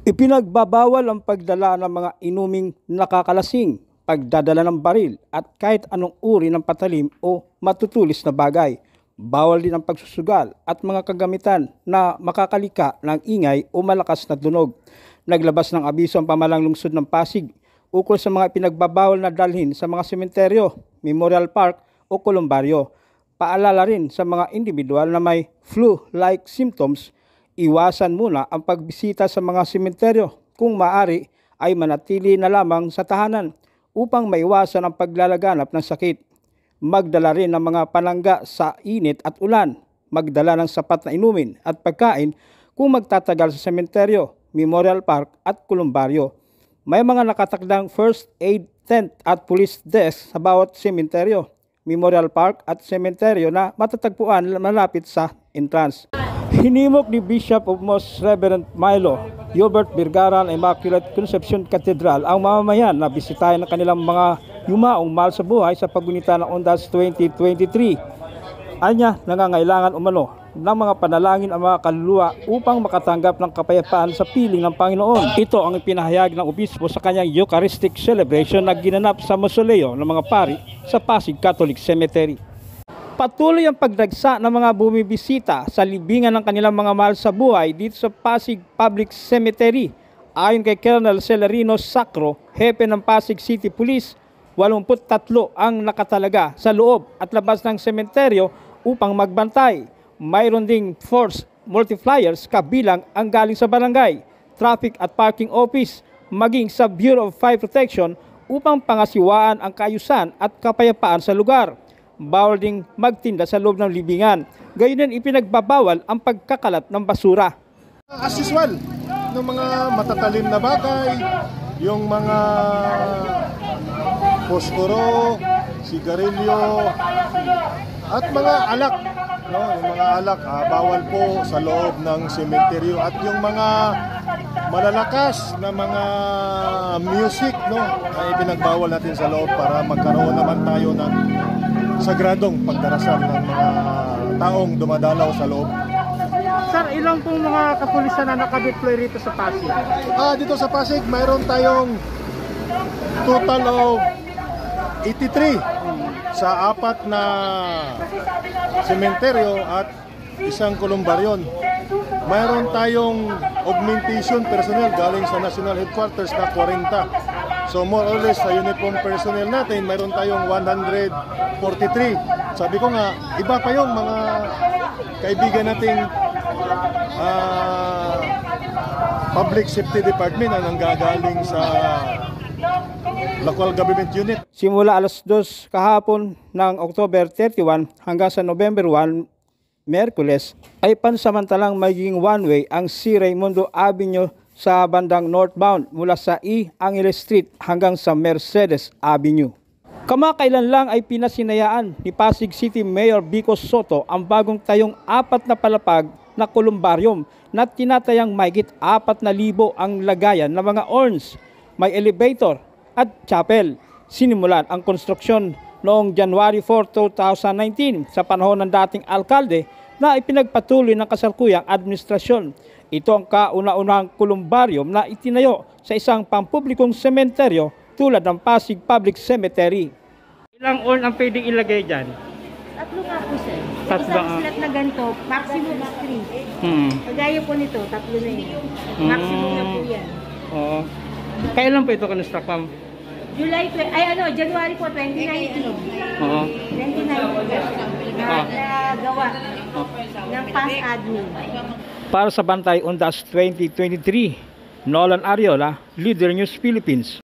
Ipinagbabawal ang pagdala ng mga inuming nakakalasing, pagdadala ng baril at kahit anong uri ng patalim o matutulis na bagay. Bawal din ang pagsusugal at mga kagamitan na makakalika ng ingay o malakas na tunog. Naglabas ng abiso ang pamahalang lungsod ng Pasig ukol sa mga ipinagbabawal na dalhin sa mga sementeryo, memorial park o kolumbaryo. Paalala rin sa mga individual na may flu-like symptoms, iwasan muna ang pagbisita sa mga sementeryo. Kung maaari ay manatili na lamang sa tahanan upang maiwasan ang paglalaganap ng sakit. Magdala rin ng mga panangga sa init at ulan. Magdala ng sapat na inumin at pagkain kung magtatagal sa sementeryo, memorial park at kolumbaryo. May mga nakatakdang first aid tent at police desk sa bawat sementeryo, memorial park at sementeryo na matatagpuan malapit sa entrance. Hinimok ni Bishop of Most Reverend Milo Gilbert Birgaran Immaculate Conception Cathedral ang mamamayan na bisitahin ng kanilang mga yumaong mahal sa buhay sa paggunita ng Ondas 2023. Anya, nangangailangan umano ng mga panalangin ang mga kaluluwa upang makatanggap ng kapayapaan sa piling ng Panginoon. Ito ang ipinahayag ng obispo sa kanyang Eucharistic celebration na ginanap sa mausoleo ng mga pari sa Pasig Catholic Cemetery. Patuloy ang pagdagsa ng mga bumibisita sa libingan ng kanilang mga mahal sa buhay dito sa Pasig Public Cemetery. Ayon kay Colonel Celerino Sacro, hepe ng Pasig City Police, 83 ang nakatalaga sa loob at labas ng sementeryo upang magbantay. Mayroon ding force multipliers kabilang ang galing sa barangay, traffic at parking office, maging sa Bureau of Fire Protection upang pangasiwaan ang kaayusan at kapayapaan sa lugar. Bawal ding magtinda sa loob ng libingan. Gayon din ipinagbabawal ang pagkakalat ng basura. As usual, ng mga matatalim na bagay, yung mga poskoro, sigarilyo, at mga alak. No? Yung mga alak, bawal po sa loob ng sementeryo. At yung mga malalakas na mga music, no, na ipinagbawal natin sa loob para magkaroon naman tayo ng sagradong pagdarasal ng mga taong dumadalaw sa loob. Sir, ilang pong mga kapulisan na nakadeploy rito sa Pasig? Dito sa Pasig, mayroon tayong total of 83 sa 4 na sementeryo at isang kolumbaryon. Mayroon tayong augmentation personnel galing sa National Headquarters na 40. So more or less sa uniform personnel natin, mayroon tayong 143. Sabi ko nga, iba pa yung mga kaibigan nating Public Safety Department na nanggagaling sa local government unit. Simula alas 2 kahapon ng October 31 hanggang sa November 1, Miyerkules, ay pansamantalang magiging one-way ang C. Raimundo Avenue sa bandang northbound mula sa E. Angeles Street hanggang sa Mercedes Avenue. Kamakailan lang ay pinasinayaan ni Pasig City Mayor Vico Soto ang bagong tayong 4 na palapag na kolumbaryum na tinatayang mahigit 4,000 ang lagayan ng mga urns, may elevator at chapel. Sinimulan ang konstruksyon noong January 4, 2019 sa panahon ng dating alkalde na ipinagpatuloy ng kasalukuyang administrasyon. Ito ang kauna-unahang kolumbaryum na itinayo sa isang pampublikong sementeryo tulad ng Pasig Public Cemetery. Ilang urn ang pwedeng ilagay dyan? 3 nga po, sir. Tatlo, Isang slot na ganito, maximum is 3. Kagaya po nito, 3 na yun. Maximum na po yan. Oo. Kailan po ito construct, ma'am? January po, 2019. Oo. 2019 na gawa ng past admin. Para sa Bantay Ondas 2023, Nolan Ariola, Leader News Philippines.